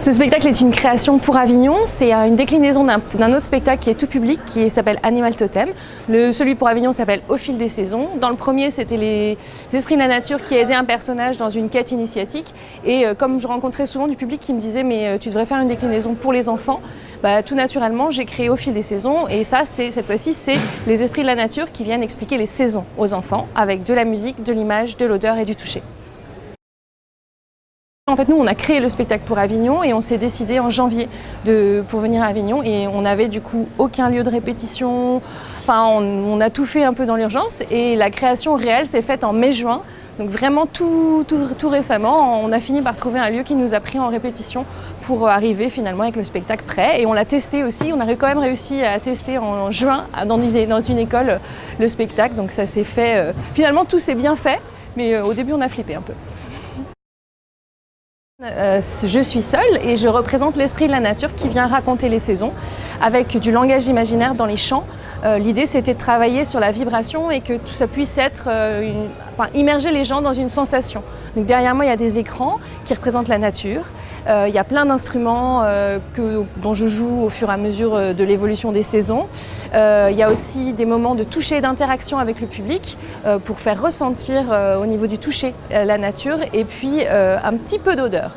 Ce spectacle est une création pour Avignon, c'est une déclinaison d'un autre spectacle qui est tout public, qui s'appelle Animal Totem. Celui pour Avignon s'appelle Au fil des saisons. Dans le premier, c'était les esprits de la nature qui aidaient un personnage dans une quête initiatique. Et comme je rencontrais souvent du public qui me disait « mais tu devrais faire une déclinaison pour les enfants », tout naturellement, j'ai créé Au fil des saisons. Et ça, cette fois-ci, c'est les esprits de la nature qui viennent expliquer les saisons aux enfants, avec de la musique, de l'image, de l'odeur et du toucher. En fait, nous, on a créé le spectacle pour Avignon et on s'est décidé en janvier pour venir à Avignon et on n'avait du coup aucun lieu de répétition. Enfin, on a tout fait un peu dans l'urgence et la création réelle s'est faite en mai-juin. Donc vraiment tout récemment, on a fini par trouver un lieu qui nous a pris en répétition pour arriver finalement avec le spectacle prêt. Et on l'a testé aussi, on a quand même réussi à tester en juin dans une école le spectacle. Donc ça s'est fait, finalement tout s'est bien fait, mais au début on a flippé un peu. Je suis seule et je représente l'esprit de la nature qui vient raconter les saisons avec du langage imaginaire dans les chants. L'idée c'était de travailler sur la vibration et que tout ça puisse être, immerger les gens dans une sensation. Donc derrière moi il y a des écrans qui représentent la nature. Il y a plein d'instruments dont je joue au fur et à mesure de l'évolution des saisons. Il y a aussi des moments de toucher et d'interaction avec le public pour faire ressentir au niveau du toucher la nature et puis un petit peu d'odeur.